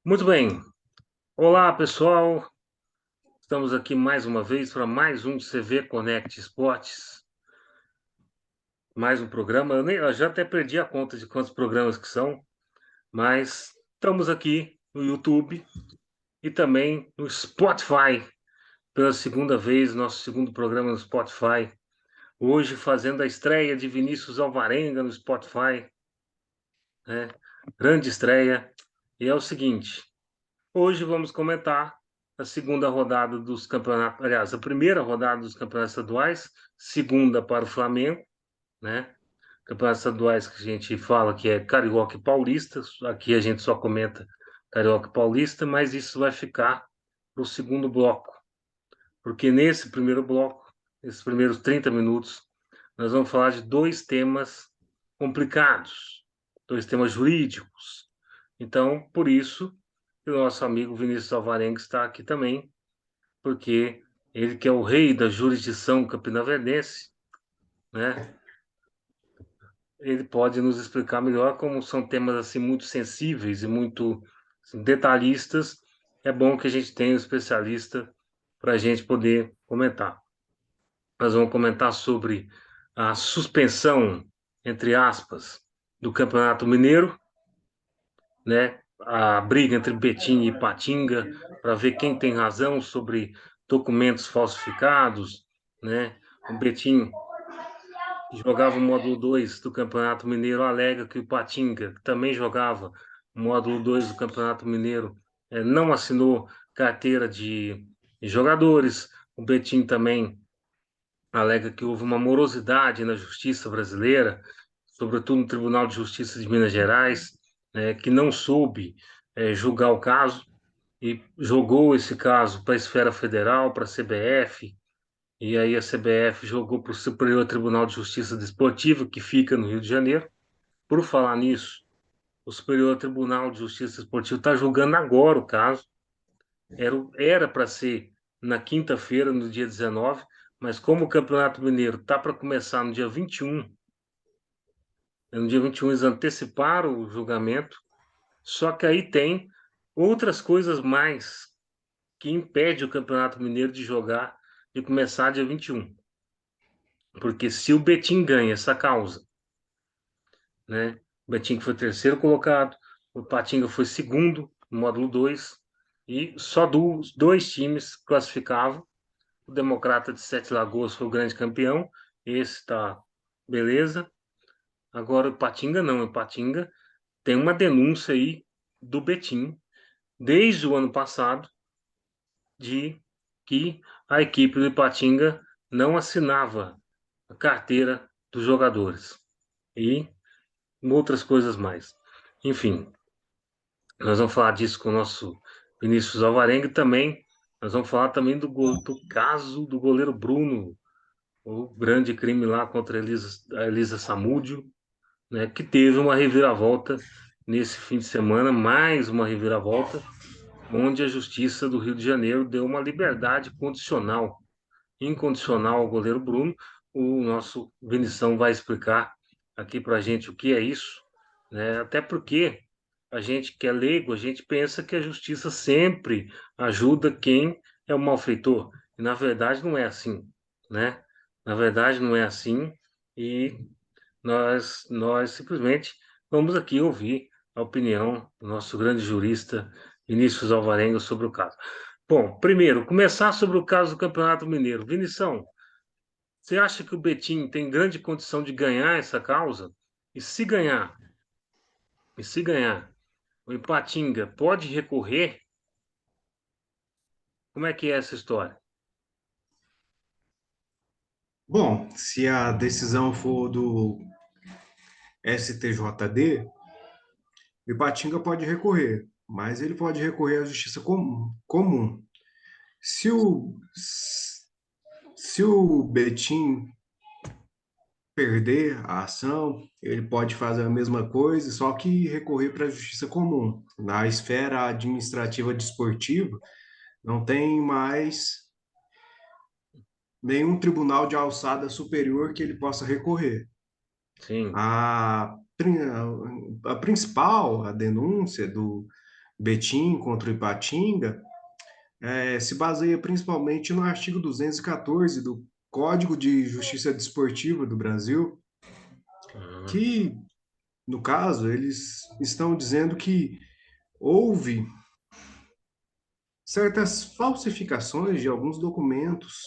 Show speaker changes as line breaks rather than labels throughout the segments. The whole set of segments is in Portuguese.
Muito bem. Olá, pessoal. Estamos aqui mais uma vez para mais um CV Connect Esportes. Mais um programa. Eu já até perdi a conta de quantos programas que são, mas estamos aqui no YouTube e também no Spotify pela segunda vez, nosso segundo programa no Spotify. Hoje fazendo a estreia de Vinícius Alvarenga no Spotify, né? Grande estreia. E é o seguinte. Hoje vamos comentar a segunda rodada dos campeonatos, aliás, a primeira rodada dos campeonatos estaduais, segunda para o Flamengo, né? Campeonatos estaduais que a gente fala que é Carioca e Paulista, aqui a gente só comenta Carioca e Paulista, mas isso vai ficar para o segundo bloco, porque nesse primeiro bloco, nesses primeiros 30 minutos, nós vamos falar de dois temas complicados, dois temas jurídicos. Então, por isso, o nosso amigo Vinícius Alvarenga está aqui também, porque ele que é o rei da jurisdição campinaverdense, né? Ele pode nos explicar melhor como são temas assim muito sensíveis e muito assim, detalhistas. É bom que a gente tenha um especialista para a gente poder comentar. Nós vamos comentar sobre a suspensão, entre aspas, do Campeonato Mineiro, né? A briga entre Betim e Ipatinga para ver quem tem razão sobre documentos falsificados, né? O Betim, que jogava o módulo 2 do Campeonato Mineiro, alega que o Ipatinga, que também jogava o módulo 2 do Campeonato Mineiro, não assinou carteira de jogadores. O Betim também alega que houve uma morosidade na justiça brasileira, sobretudo no Tribunal de Justiça de Minas Gerais, que não soube julgar o caso e jogou esse caso para a esfera federal, para a CBF, e aí a CBF jogou para o Superior Tribunal de Justiça Desportiva, que fica no Rio de Janeiro. Por falar nisso, o Superior Tribunal de Justiça Desportiva está julgando agora o caso. Era para ser na quinta-feira, no dia 19, mas como o Campeonato Mineiro está para começar no dia 21, no dia 21 eles anteciparam o julgamento, só que aí tem outras coisas mais que impede o Campeonato Mineiro de jogar, de começar dia 21. Porque se o Betim ganha essa causa, né? O Betim foi terceiro colocado, o Patinga foi segundo no módulo 2 e só dois times classificavam. O Democrata de Sete Lagoas foi o grande campeão, esse tá beleza. Agora o Patinga não, o Patinga tem uma denúncia aí do Betim desde o ano passado de que a equipe do Ipatinga não assinava a carteira dos jogadores e outras coisas mais. Enfim, nós vamos falar disso com o nosso Vinícius Alvarenga e também nós vamos falar também do caso do goleiro Bruno, o grande crime lá contra a Elisa Samúdio, né, que teve uma reviravolta nesse fim de semana, mais uma reviravolta, onde a Justiça do Rio de Janeiro deu uma liberdade condicional, incondicional ao goleiro Bruno. O nosso Vinição vai explicar aqui para a gente o que é isso, né? Até porque a gente que é leigo, a gente pensa que a justiça sempre ajuda quem é o malfeitor. E na verdade não é assim, né? Na verdade não é assim e nós simplesmente vamos aqui ouvir a opinião do nosso grande jurista Vinícius Alvarenga sobre o caso. Bom, primeiro, começar sobre o caso do Campeonato Mineiro. Vinição, você acha que o Betim tem grande condição de ganhar essa causa? E se ganhar, e se ganhar, o Ipatinga pode recorrer? Como é que é essa história?
Bom, se a decisão for do STJD, o Ipatinga pode recorrer, mas ele pode recorrer à justiça comum. Se o, se o Betim perder a ação, ele pode fazer a mesma coisa, só que recorrer para a justiça comum. Na esfera administrativa desportiva, não tem mais nenhum tribunal de alçada superior que ele possa recorrer.
Sim,
A, a principal, a denúncia Betim contra o Ipatinga, se baseia principalmente no artigo 214 do Código de Justiça Desportiva do Brasil,
Uhum.
que, no caso, eles estão dizendo que houve certas falsificações de alguns documentos,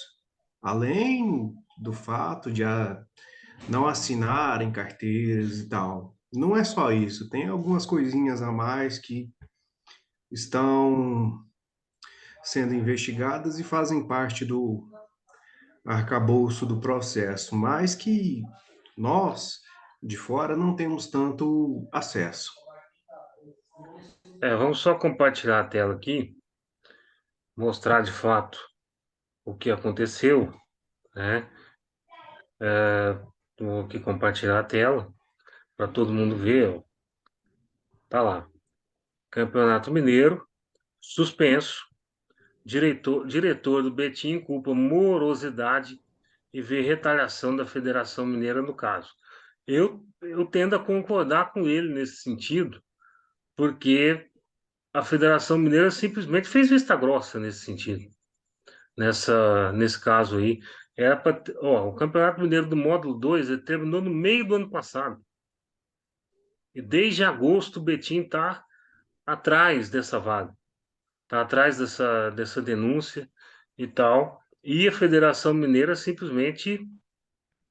além do fato de não assinarem carteiras e tal. Não é só isso, tem algumas coisinhas a mais que estão sendo investigadas e fazem parte do arcabouço do processo, mas que nós, de fora, não temos tanto acesso.
Vamos só compartilhar a tela aqui, mostrar de fato o que aconteceu, né? Vou aqui compartilhar a tela para todo mundo ver. Ó. Tá lá. Campeonato Mineiro, suspenso. Diretor do Betim culpa morosidade e vê retaliação da Federação Mineira no caso. Eu tendo a concordar com ele nesse sentido, porque a Federação Mineira simplesmente fez vista grossa nesse sentido, nesse caso aí. O Campeonato Mineiro do Módulo 2 ele terminou no meio do ano passado. E desde agosto o Betim está atrás dessa vaga, está atrás dessa denúncia e tal. E a Federação Mineira simplesmente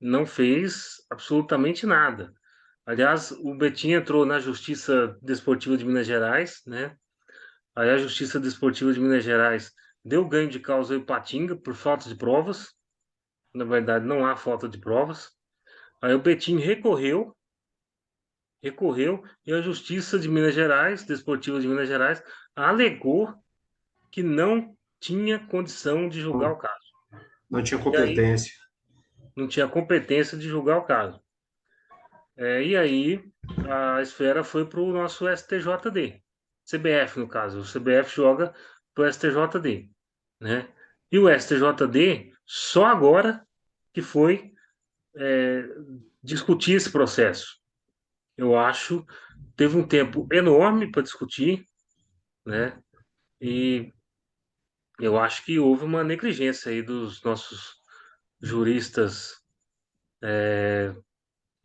não fez absolutamente nada. Aliás, o Betim entrou na Justiça Desportiva de Minas Gerais, né? Aí a Justiça Desportiva de Minas Gerais deu ganho de causa ao Ipatinga por falta de provas. Na verdade, não há falta de provas. Aí o Betim recorreu, e a Justiça de Minas Gerais, Desportiva de Minas Gerais, alegou que não tinha condição de julgar o caso.
Não tinha
E aí
competência.
não tinha competência de julgar o caso. E aí a esfera foi para o nosso STJD, CBF no caso. O CBF joga para o STJD, né? E o STJD só agora que foi é, discutir esse processo. Eu acho teve um tempo enorme para discutir, né? E eu acho que houve uma negligência aí dos nossos juristas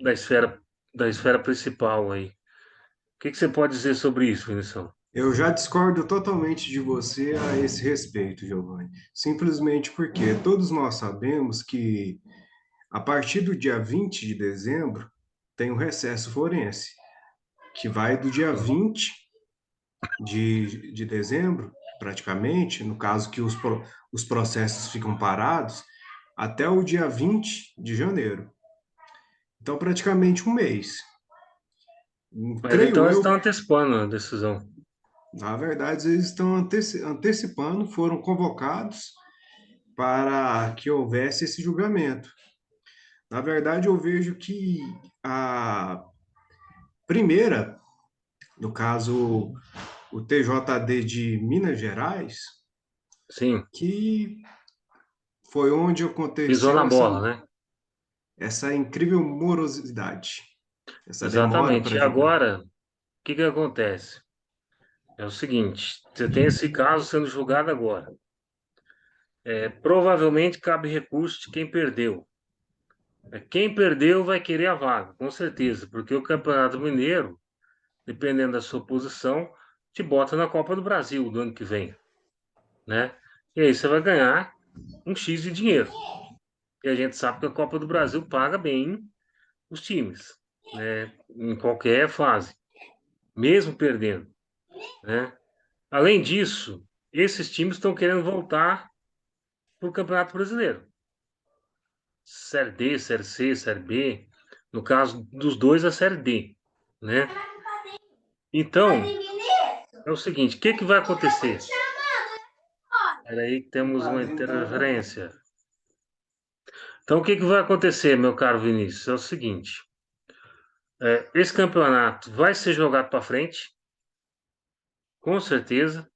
da esfera da esfera principal aí. O que que você pode dizer sobre isso, Vinição?
Eu já discordo totalmente de você a esse respeito, Giovanni. Simplesmente porque todos nós sabemos que a partir do dia 20 de dezembro tem o recesso forense, que vai do dia 20 de dezembro, praticamente, no caso que os processos ficam parados, até o dia 20 de janeiro. Então, praticamente um mês.
Mas então
Creio
eles
eu,
estão antecipando a decisão.
na verdade, eles estão antecipando, foram convocados para que houvesse esse julgamento. Na verdade, eu vejo que a primeira, no caso, o TJD de Minas Gerais,
Sim,
que foi onde
pisou
aconteceu
na bola, né?
essa incrível morosidade, essa demora
Exatamente.
para
E
julgar.
agora, o que que acontece? É o seguinte, você tem esse caso sendo julgado agora. Provavelmente cabe recurso de quem perdeu. Quem perdeu vai querer a vaga, com certeza, porque o Campeonato Mineiro, dependendo da sua posição, te bota na Copa do Brasil do ano que vem, né? E aí você vai ganhar um X de dinheiro. E a gente sabe que a Copa do Brasil paga bem os times, né? Em qualquer fase, mesmo perdendo, né? Além disso, esses times estão querendo voltar para o Campeonato Brasileiro. Série D, Série C, Série B. No caso dos dois, a Série D, né? Então, é o seguinte, o que que vai acontecer? Aí temos uma interferência. Então, o que que vai acontecer, meu caro Vinícius? É o seguinte, esse campeonato vai ser jogado para frente, com certeza,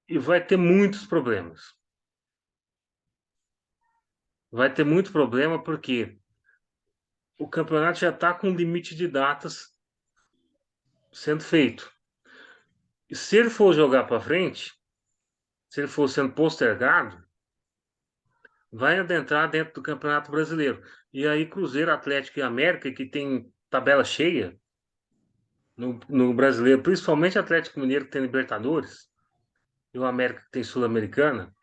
e vai ter muitos problemas. Vai ter muito problema porque o campeonato já está com limite de datas sendo feito. Se ele for jogar para frente, se ele for sendo postergado, vai adentrar dentro do Campeonato Brasileiro. E aí, Cruzeiro, Atlético e América, que tem tabela cheia no Brasileiro, principalmente Atlético Mineiro, que tem Libertadores, e o América, que tem Sul-Americana,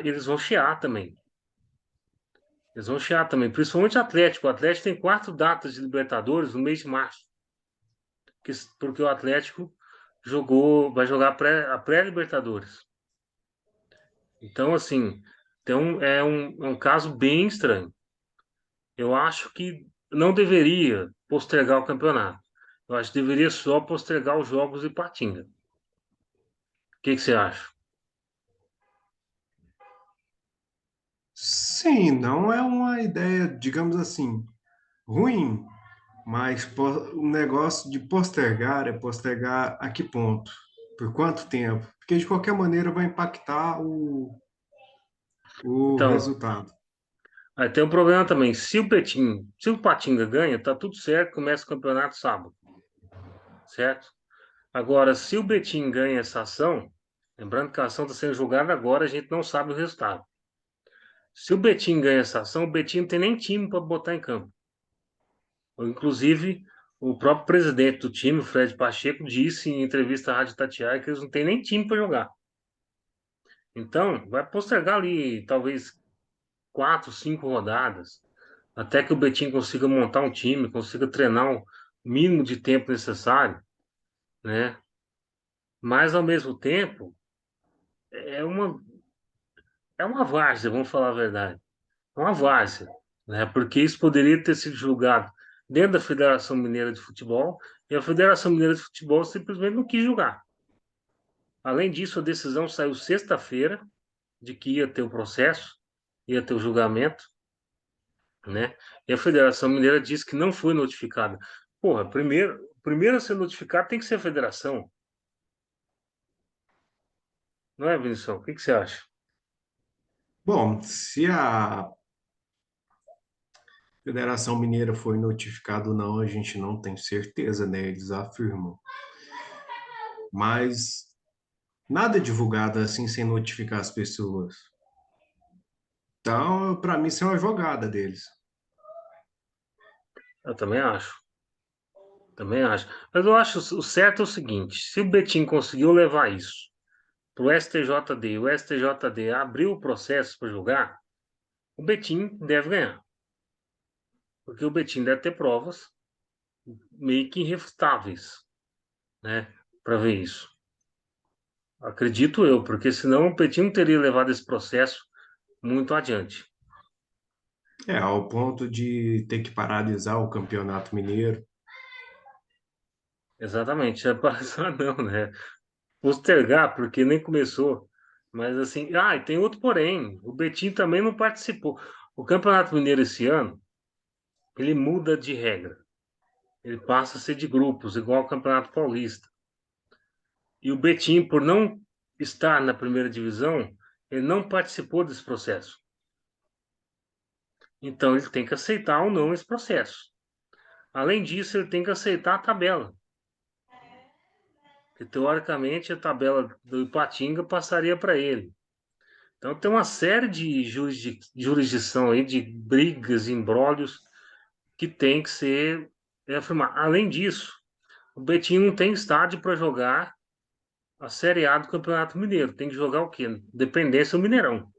eles vão chiar também. Eles vão chiar também, principalmente o Atlético. O Atlético tem 4 datas de Libertadores no mês de março, porque o Atlético vai jogar a pré-Libertadores. Então, assim, é um caso bem estranho. Eu acho que não deveria postergar o campeonato. Eu acho que deveria só postergar os jogos de Patinga. O que você acha?
Sim, não é uma ideia, digamos assim, ruim, mas o negócio de postergar é postergar a que ponto? Por quanto tempo? Porque de qualquer maneira vai impactar o
Então,
resultado.
aí tem um problema também. Se o Patinga ganha, tá tudo certo, começa o campeonato sábado, certo? Agora, se o Betim ganha essa ação, lembrando que a ação está sendo julgada agora, a gente não sabe o resultado. Se o Betim ganha essa ação, o Betim não tem nem time para botar em campo. Inclusive, o próprio presidente do time, o Fred Pacheco, disse em entrevista à Rádio Tatiaia que eles não têm nem time para jogar. Então, vai postergar ali, talvez, 4, 5 rodadas, até que o Betim consiga montar um time, consiga treinar o mínimo de tempo necessário, né? Mas, ao mesmo tempo, é uma, é uma várzea, vamos falar a verdade. É uma várzea, né? Porque isso poderia ter sido julgado dentro da Federação Mineira de Futebol e a Federação Mineira de Futebol simplesmente não quis julgar. Além disso, a decisão saiu sexta-feira de que ia ter o processo, ia ter o julgamento, né? E a Federação Mineira disse que não foi notificada. Porra, primeiro a ser notificado tem que ser a federação, não é, Vinicius? O que você acha?
Bom, se a Federação Mineira foi notificada ou não, a gente não tem certeza, né? Eles afirmam. Mas nada é divulgado assim sem notificar as pessoas. Então, para mim, isso é uma jogada deles.
Eu também acho, também acho. Mas eu acho o certo é o seguinte: se o Betim conseguiu levar isso para o STJD, o STJD abriu o processo para julgar, o Betim deve ganhar, porque o Betim deve ter provas meio que irrefutáveis, né, para ver isso. Acredito eu, porque senão o Betim não teria levado esse processo muito adiante.
É, ao ponto de ter que paralisar o Campeonato Mineiro.
Exatamente, é passar não, né? Postergar, porque nem começou. Mas assim, e tem outro porém, o Betim também não participou. O Campeonato Mineiro esse ano, ele muda de regra. Ele passa a ser de grupos, igual ao Campeonato Paulista. E o Betim, por não estar na primeira divisão, ele não participou desse processo. Então ele tem que aceitar ou não esse processo. Além disso, ele tem que aceitar a tabela. Que teoricamente a tabela do Ipatinga passaria para ele. Então tem uma série de jurisdição aí, de brigas, embrólios que tem que ser afirmar. Além disso, o Betim não tem estádio para jogar a Série A do Campeonato Mineiro. Tem que jogar o quê? Dependência do Mineirão,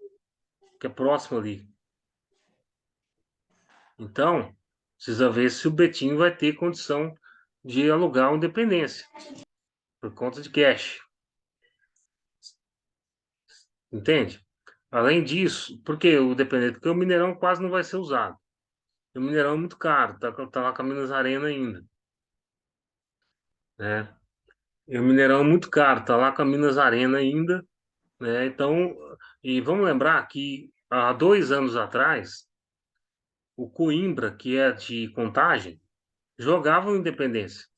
que é próximo ali. Então, precisa ver se o Betim vai ter condição de alugar o Independência, por conta de cash. Entende? Além disso, porque o Independente, porque o Mineirão quase não vai ser usado. O Mineirão é muito caro, tá lá com a Minas Arena ainda, né? E o Mineirão é muito caro, tá lá com a Minas Arena ainda, né? Então, e vamos lembrar que há 2 anos atrás, o Coimbra, que é de Contagem, jogava o Independência.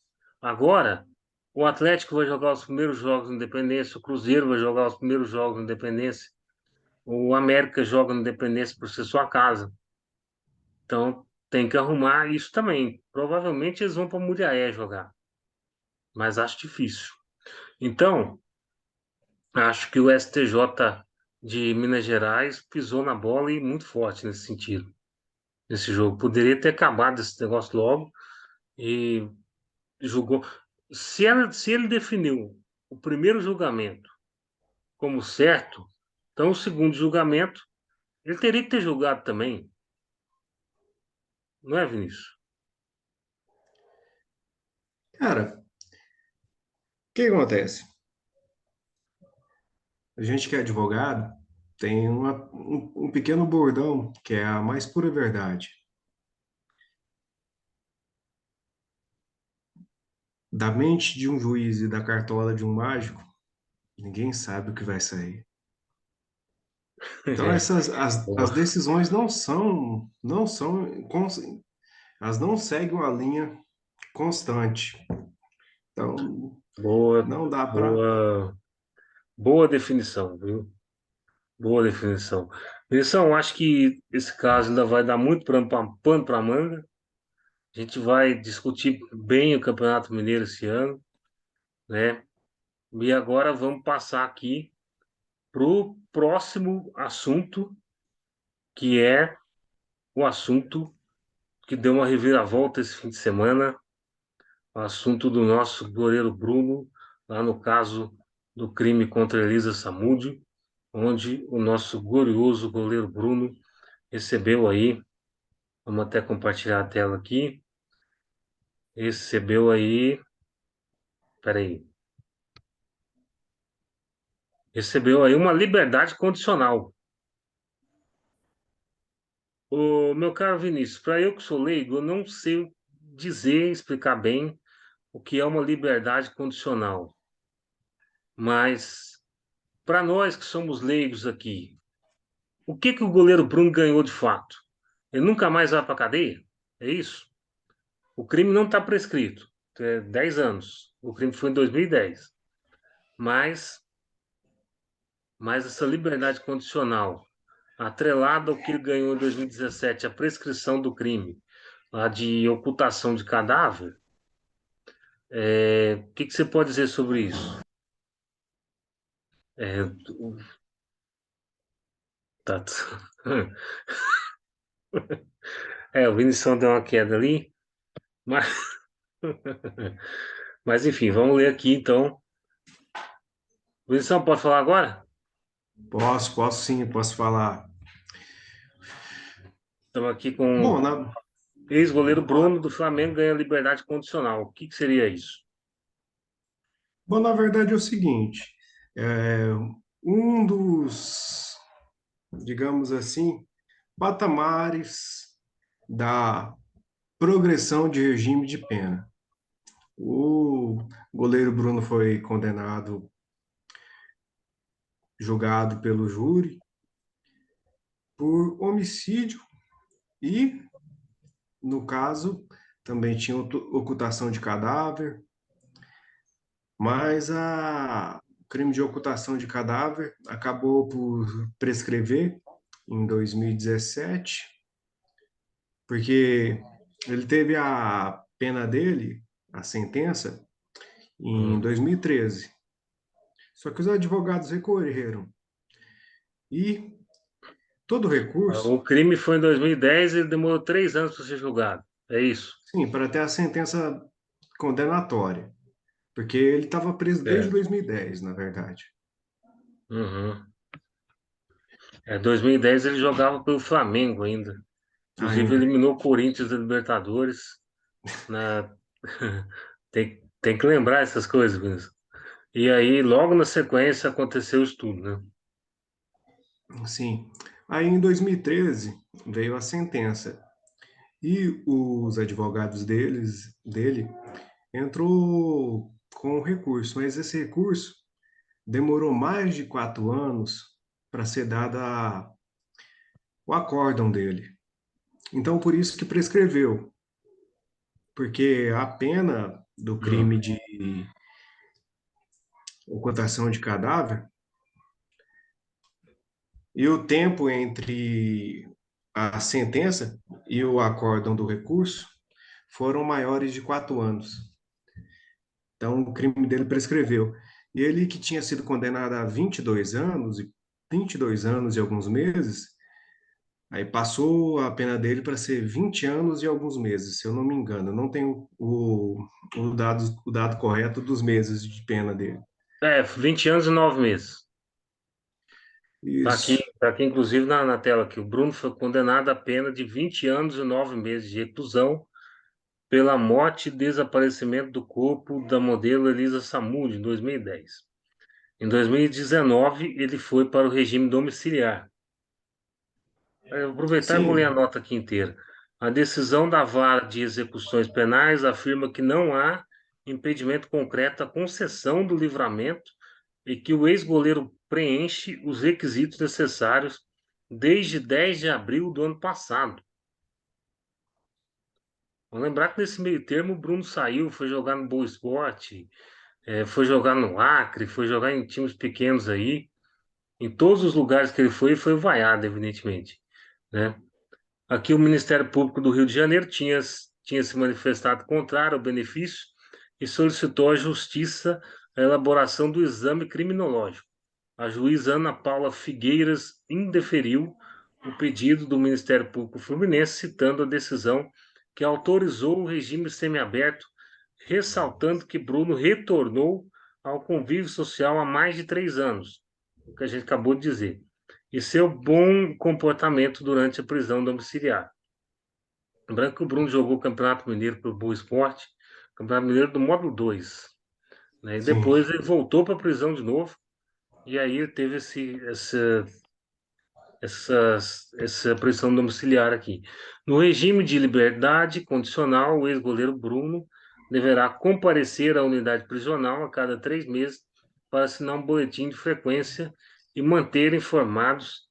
Agora, o Atlético vai jogar os primeiros jogos no Independência, o Cruzeiro vai jogar os primeiros jogos no Independência, o América joga no Independência por ser sua casa. Então, tem que arrumar isso também. Provavelmente eles vão para Muriaé jogar, mas acho difícil. Então, acho que o STJ de Minas Gerais pisou na bola e muito forte nesse sentido, nesse jogo. Poderia ter acabado esse negócio logo e julgou. Se ele definiu o primeiro julgamento como certo, então o segundo julgamento ele teria que ter julgado também, não é, Vinícius?
Cara, o que acontece? A gente que é advogado tem um pequeno bordão que é a mais pura verdade. Da mente de um juiz e da cartola de um mágico, ninguém sabe o que vai sair. Então
É,
as
boa,
decisões elas não seguem uma linha constante. Então
boa,
não dá para.
boa, boa definição, viu? Boa definição. Definição, acho que esse caso ainda vai dar muito pano para manga. A gente vai discutir bem o Campeonato Mineiro esse ano, né? E agora vamos passar aqui para o próximo assunto, que é o assunto que deu uma reviravolta esse fim de semana, o assunto do nosso goleiro Bruno, lá no caso do crime contra Elisa Samúdio, onde o nosso glorioso goleiro Bruno recebeu aí, vamos até compartilhar a tela aqui, recebeu aí, peraí, recebeu aí uma liberdade condicional. O meu caro Vinícius, para eu que sou leigo, eu não sei dizer, explicar bem o que é uma liberdade condicional, mas para nós que somos leigos aqui, o que que o goleiro Bruno ganhou de fato? Ele nunca mais vai para a cadeia? É isso? O crime não está prescrito, é 10 anos. O crime foi em 2010. Mas, mas essa liberdade condicional, atrelada ao que ele ganhou em 2017, a prescrição do crime, lá de ocultação de cadáver, o que que você pode dizer sobre isso? É, tá, o Vinição deu uma queda ali, mas, mas enfim, vamos ler aqui então. Vinição, pode falar agora?
Posso sim, posso falar.
Estamos aqui com
Bom,
ex-goleiro Bruno do Flamengo ganha liberdade condicional. O que que seria isso?
na verdade é o seguinte, é, um dos, digamos assim, patamares da progressão de regime de pena. O goleiro Bruno foi condenado, julgado pelo júri por homicídio e, no caso, também tinha ocultação de cadáver, mas o crime de ocultação de cadáver acabou por prescrever em 2017, porque ele teve a pena dele, a sentença, em
Hum.
2013. Só que os advogados recorreram e todo recurso,
O crime foi em 2010 e ele demorou 3 anos para ser julgado. É isso?
sim, para ter a sentença condenatória, porque ele estava preso desde
É.
2010, na verdade.
Uhum. 2010 ele jogava pelo Flamengo ainda. Inclusive
Ainda.
eliminou o Corinthians da Libertadores. Na... tem que lembrar essas coisas, Vinícius. E aí, logo na sequência, aconteceu isso tudo, né?
Sim. Aí, em 2013, veio a sentença. E os advogados dele entrou com o recurso, mas esse recurso demorou mais de 4 anos para ser dada o acórdão dele. Então, por isso que prescreveu, porque a pena do
Hum.
crime de ocultação de cadáver e o tempo entre a sentença e o acórdão do recurso foram maiores de 4 anos. Então, o crime dele prescreveu. E ele que tinha sido condenado a 22 anos e alguns meses, aí passou a pena dele para ser 20 anos e alguns meses, se eu não me engano. Eu não tenho o dado correto dos meses de pena dele.
20 anos e 9 meses.
Isso.
Tá aqui inclusive na tela aqui. O Bruno foi condenado a pena de 20 anos e 9 meses de reclusão pela morte e desaparecimento do corpo da modelo Elisa Samud, em 2010. Em 2019, ele foi para o regime domiciliar. Eu vou aproveitar e vou ler a
Sim,
nota aqui inteira. A decisão da Vara de Execuções Penais afirma que não há impedimento concreto à concessão do livramento e que o ex-goleiro preenche os requisitos necessários desde 10 de abril do ano passado. Vamos lembrar que nesse meio termo o Bruno saiu, foi jogar no Boa Esporte, foi jogar no Acre, foi jogar em times pequenos aí. Em todos os lugares que ele foi vaiado, evidentemente, né? Aqui o Ministério Público do Rio de Janeiro tinha se manifestado contrário ao benefício e solicitou à Justiça a elaboração do exame criminológico. A juíza Ana Paula Figueiras indeferiu o pedido do Ministério Público Fluminense, citando a decisão que autorizou o regime semiaberto, ressaltando que Bruno retornou ao convívio social há mais de 3 anos, o que a gente acabou de dizer, e seu bom comportamento durante a prisão domiciliar. Lembrando que o Bruno jogou o Campeonato Mineiro pelo Boa Esporte, Campeonato Mineiro do módulo 2, né? E
sim.
depois ele voltou para a prisão de novo, e aí ele teve essa prisão domiciliar aqui. No regime de liberdade condicional, o ex-goleiro Bruno deverá comparecer à unidade prisional a cada 3 meses para assinar um boletim de frequência e manter informados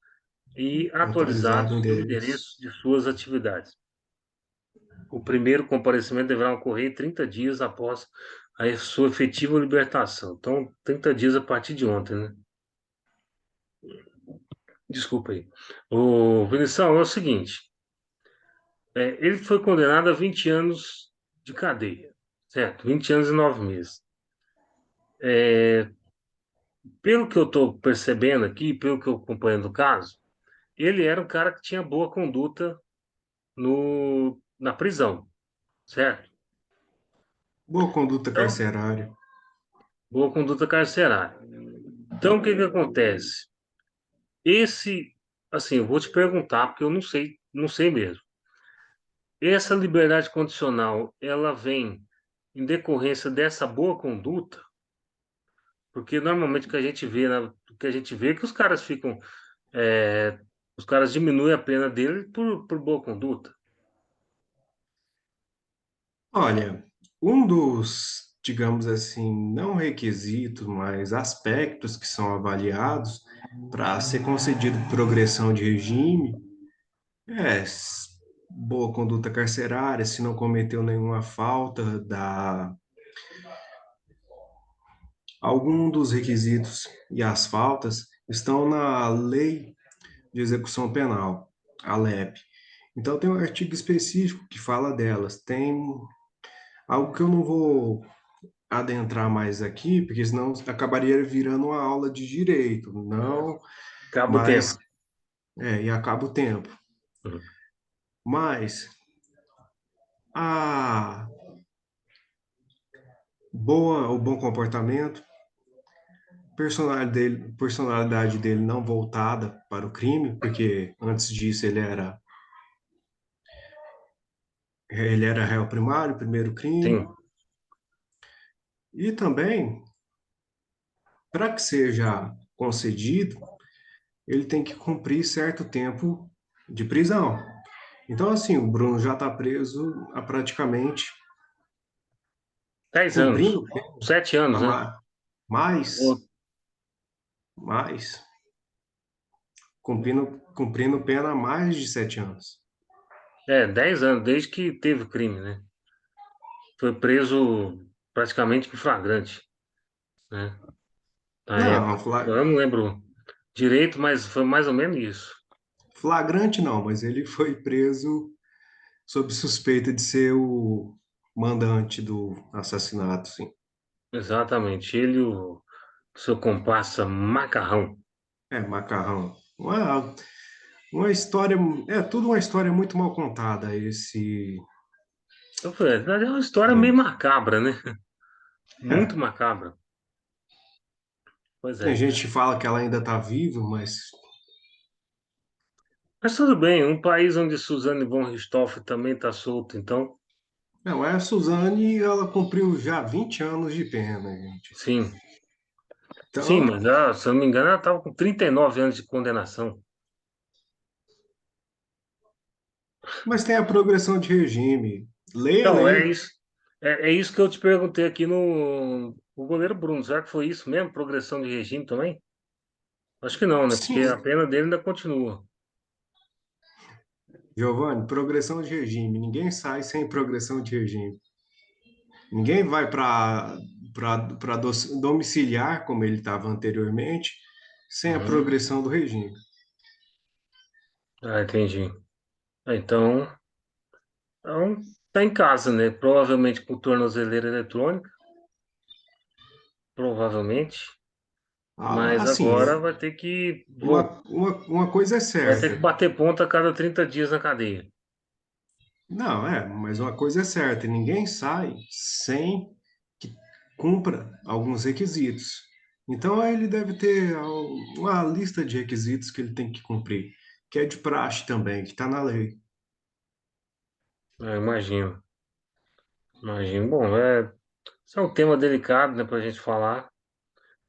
e
Atualizado o
atualizados do
endereço.
endereço de suas atividades. O primeiro comparecimento deverá ocorrer 30 dias após a sua efetiva libertação. Então, 30 dias a partir de ontem, né? Desculpa aí. O Vinição, é o seguinte: ele foi condenado a 20 anos de cadeia, certo? 20 anos e 9 meses. É, pelo que eu estou percebendo aqui, pelo que eu acompanho do caso, ele era um cara que tinha boa conduta na prisão, certo?
Boa conduta
Então,
carcerária.
boa conduta carcerária. Então, o que que acontece? Esse, assim, eu vou te perguntar, porque eu não sei, não sei mesmo. Essa liberdade condicional, ela vem em decorrência dessa boa conduta? Porque normalmente o que a gente vê, né, o que a gente vê é que os caras ficam, é, os caras diminuem a pena dele por boa conduta.
Olha, um dos, digamos assim, não requisitos, mas aspectos que são avaliados para ser concedido progressão de regime é boa conduta carcerária, se não cometeu nenhuma falta, algum dos requisitos e as faltas estão na Lei de Execução Penal, a LEP. Então tem um artigo específico que fala delas. Tem algo que eu não vou adentrar mais aqui, porque senão acabaria virando uma aula de direito, não,
Acaba o tempo.
mas e acaba o tempo.
Uhum.
Mas a o bom comportamento, personalidade dele não voltada para o crime, porque antes disso ele era réu primário, primeiro crime,
Sim,
e também para que seja concedido, ele tem que cumprir certo tempo de prisão. Então, assim, o Bruno já está preso há praticamente
10 anos.
cumprindo
7 anos,
a
né?
mais,
Ou-
mais, cumprindo pena há mais de 7 anos.
10 anos, desde que teve o crime, né? Foi preso praticamente em flagrante, né? Na
Não,
época. Eu não lembro direito, mas foi mais ou menos isso.
flagrante não, mas ele foi preso sob suspeita de ser o mandante do assassinato, sim.
Exatamente. seu comparsa Macarrão.
Macarrão. Uma história, é tudo uma história muito mal contada, esse
Eu falei, é uma história meio
filme.
macabra, né? Muito
É,
macabra. Pois
tem
é.
gente que fala que ela ainda está viva, mas
Mas tudo bem, um país onde Suzane von Richthofen também está solto, então,
não, é a Suzane, ela cumpriu já 20 anos de pena, gente.
sim. Sim,
Então,
mas se eu não me engano, ela estava com 39 anos de condenação.
mas tem a progressão de regime. Leia a
Então, é
lei.
isso. É isso que eu te perguntei aqui no o goleiro Bruno. Será que foi isso mesmo? Progressão de regime também? Acho que não, né? Porque a
Sim,
pena dele ainda continua.
Giovanni, progressão de regime. Ninguém sai sem progressão de regime. Ninguém vai para domiciliar, como ele estava anteriormente, sem a
Uhum.
progressão do regime.
Ah, entendi. Então, tá em casa, né? Provavelmente com tornozeleira eletrônica, provavelmente. Mas
Assim,
agora vai ter que
uma coisa é
vai ter que
certa.
bater ponta a cada 30 dias na cadeia.
Não, mas uma coisa é certa, ninguém sai sem que cumpra alguns requisitos. Então ele deve ter uma lista de requisitos que ele tem que cumprir, que é de praxe também, que está na lei.
Eu imagino. Imagino. Bom, isso é um tema delicado, né, para a gente falar,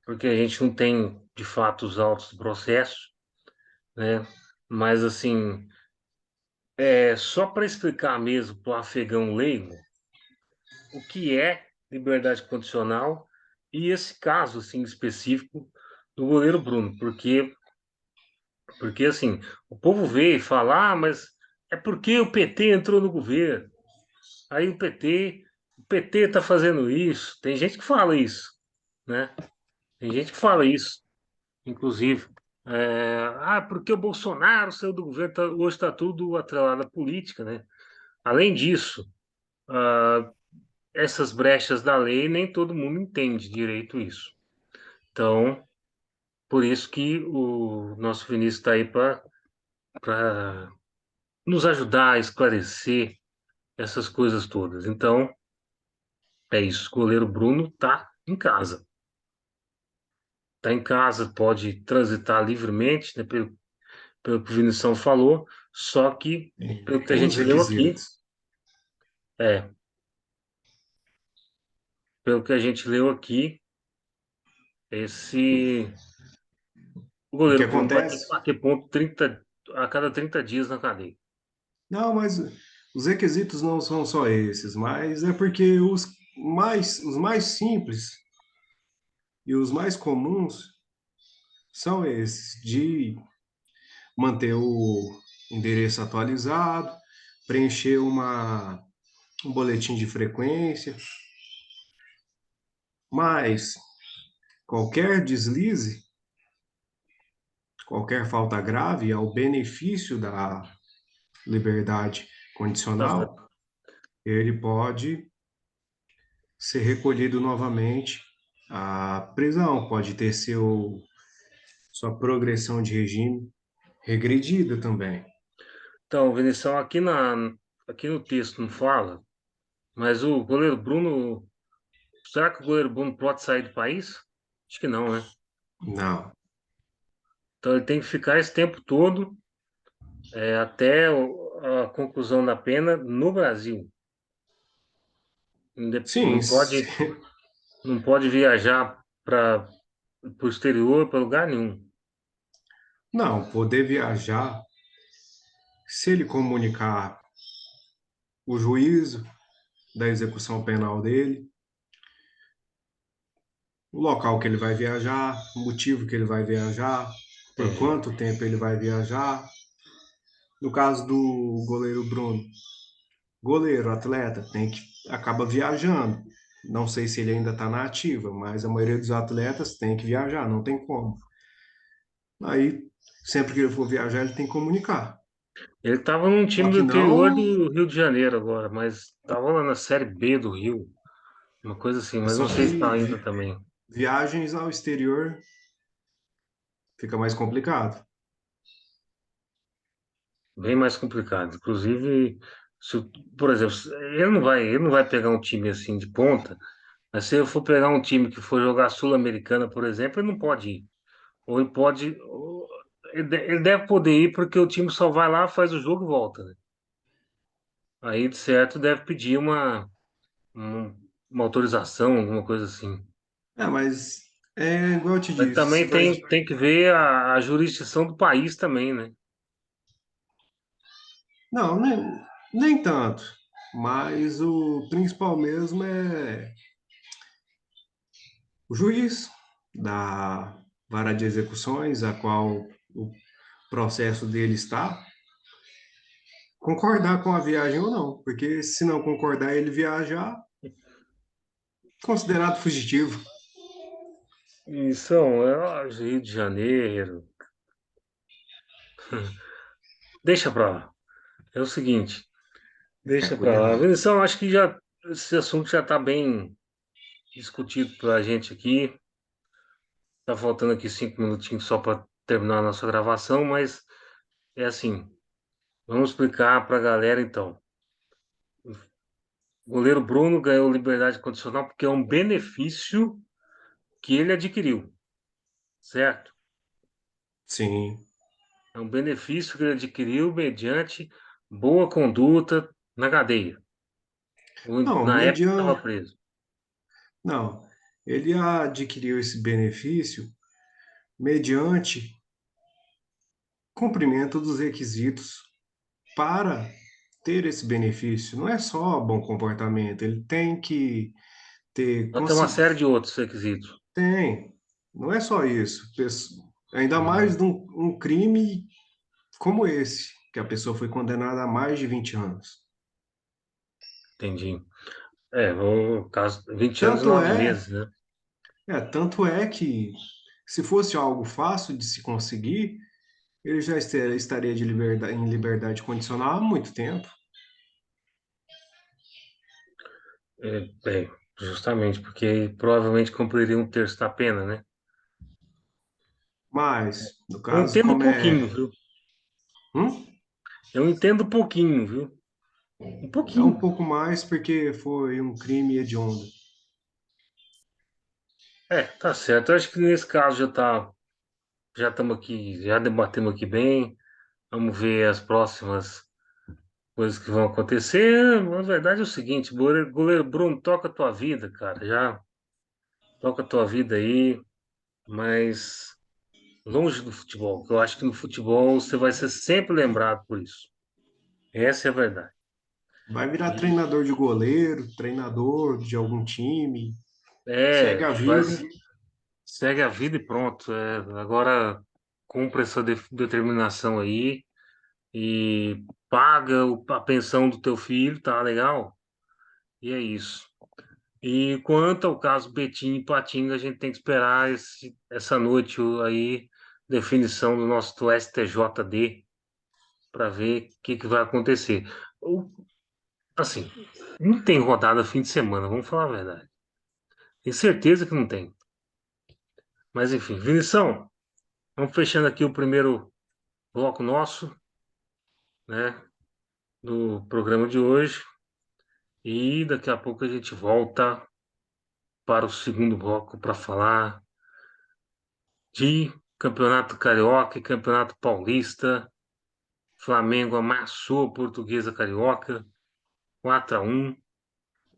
porque a gente não tem, de fato, os autos do processo, né? Mas, assim, só para explicar mesmo para o afegão leigo o que é liberdade condicional e esse caso, assim, específico do goleiro Bruno, porque assim, o povo vê e fala, mas é porque o PT entrou no governo, aí o PT está fazendo isso, tem gente que fala isso, né? Tem gente que fala isso, inclusive. Porque o Bolsonaro saiu do governo, hoje está tudo atrelado à política, né? Além disso, ah, essas brechas da lei, nem todo mundo entende direito isso. Então, por isso que o nosso Vinícius está aí para nos ajudar a esclarecer essas coisas todas. Então, é isso. O goleiro Bruno está em casa. Está em casa, pode transitar livremente, né, pelo que o Vinição falou, só que, pelo que a
Tem os
gente leu aqui,
requisitos.
é, pelo que a gente leu aqui, esse o
O que
goleiro Bruno vai ter que
acontece?
bater ponto 30 a cada 30 dias na cadeia.
Não, mas os requisitos não são só esses, mas é porque os mais simples e os mais comuns são esses, de manter o endereço atualizado, preencher um boletim de frequência, mas qualquer deslize, qualquer falta grave ao benefício da liberdade
Tá
condicional,
certo.
ele pode ser recolhido novamente à prisão, pode ter sua progressão de regime regredida também.
Então, Vinição, aqui no texto não fala, mas o goleiro Bruno, será que o goleiro Bruno pode sair do país? Acho que não, né?
Não.
Então ele tem que ficar esse tempo todo, até a conclusão da pena no Brasil.
Sim,
Não pode viajar para o exterior, para lugar nenhum.
não, poder viajar, se ele comunicar o juízo da execução penal dele, o local que ele vai viajar, o motivo que ele vai viajar, por
Entendi.
quanto tempo ele vai viajar. No caso do goleiro Bruno, goleiro, atleta, acaba viajando. Não sei se ele ainda está na ativa, mas a maioria dos atletas tem que viajar, não tem como. Aí, sempre que ele for viajar, ele tem que comunicar.
Ele estava num
Só
time do
que
interior
não,
do Rio de Janeiro agora, mas estava lá na Série B do Rio, uma coisa assim, mas não
só
sei se está
que
ainda também.
Viagens ao exterior fica mais complicado.
Bem mais complicado. Inclusive, se, por exemplo, ele não vai pegar um time assim de ponta, mas se eu for pegar um time que for jogar Sul-Americana, por exemplo, ele não pode ir. Ou ele pode. Ele deve poder ir porque o time só vai lá, faz o jogo e volta, né? Aí, de certo, deve pedir um- uma autorização, alguma coisa assim.
Mas é igual eu te
Mas
disse, se
também
vai.
tem que ver a jurisdição do país também, né?
Não, nem tanto. Mas o principal mesmo é o juiz da vara de execuções, a qual o processo dele está, concordar com a viagem ou não, porque se não concordar, ele viajar, considerado fugitivo.
E são, Rio de Janeiro. Deixa pra lá. É o seguinte,
É
deixa pra lá.
cuidado.
Vinição, acho que já esse assunto já está bem discutido pra gente aqui. Tá faltando aqui 5 minutinhos só para terminar a nossa gravação, mas é assim, vamos explicar pra galera então. O goleiro Bruno ganhou liberdade condicional porque é um benefício que ele adquiriu, certo?
Sim.
É um benefício que ele adquiriu mediante boa conduta na cadeia, ou
Não,
na época que estava preso.
não, ele adquiriu esse benefício mediante cumprimento dos requisitos para ter esse benefício. Não é só bom comportamento, ele tem que ter
Vai ter uma série de outros requisitos.
tem. Não é só isso. Ainda mais
Uhum,
de um crime como esse, que a pessoa foi condenada a mais de 20 anos.
entendi. O caso, 20 anos e
Tanto
9
é,
meses, né?
tanto é que se fosse algo fácil de se conseguir, ele já estaria em liberdade condicional há muito tempo.
Justamente, porque provavelmente cumpriria um terço da pena, né?
Mas, no
Eu
caso,
entendo um
como
pouquinho,
é.
viu?
Hum?
Eu entendo um pouquinho, viu? Um
É um
pouquinho.
pouco mais porque foi um crime hediondo.
Tá certo. Eu acho que nesse caso já estamos aqui, já debatemos aqui bem. Vamos ver as próximas coisas que vão acontecer. Na verdade é o seguinte, goleiro Bruno, toca a tua vida, cara. Já toca a tua vida aí, mas longe do futebol. Que Eu acho que no futebol você vai ser sempre lembrado por isso. Essa é a verdade.
Vai virar
E
treinador de goleiro, treinador de algum time, segue a vida.
faz, segue a vida e pronto. Agora cumpre essa determinação aí e paga a pensão do teu filho, tá legal? E é isso. E quanto ao caso Betim e Patinga, a gente tem que esperar essa noite aí, definição do nosso STJD, para ver o que vai acontecer. Assim, não tem rodada fim de semana, vamos falar a verdade. Tenho certeza que não tem. Mas enfim, Vinição, vamos fechando aqui o primeiro bloco nosso, né, do programa de hoje. E daqui a pouco a gente volta para o segundo bloco para falar de Campeonato Carioca e Campeonato Paulista. Flamengo amassou a Portuguesa Carioca, 4-1.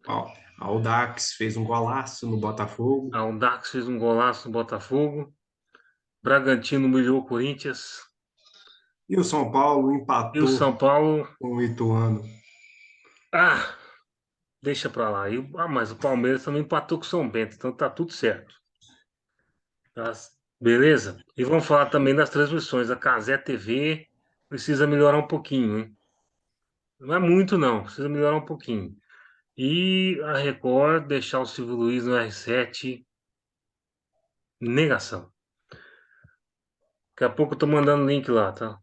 Ó, Audax fez um golaço no Botafogo.
A Audax fez um golaço no Botafogo. Bragantino humilhou o Corinthians.
E o São Paulo
E o
empatou
São Paulo,
com o Ituano.
ah, deixa pra lá. Mas o Palmeiras também empatou com o São Bento, então tá tudo certo. Tá? Beleza? E vamos falar também das transmissões. A Cazé TV precisa melhorar um pouquinho, hein? Não é muito, não. Precisa melhorar um pouquinho. E a Record deixar o Silvio Luiz no R7, negação. Daqui a pouco eu tô mandando link lá, tá?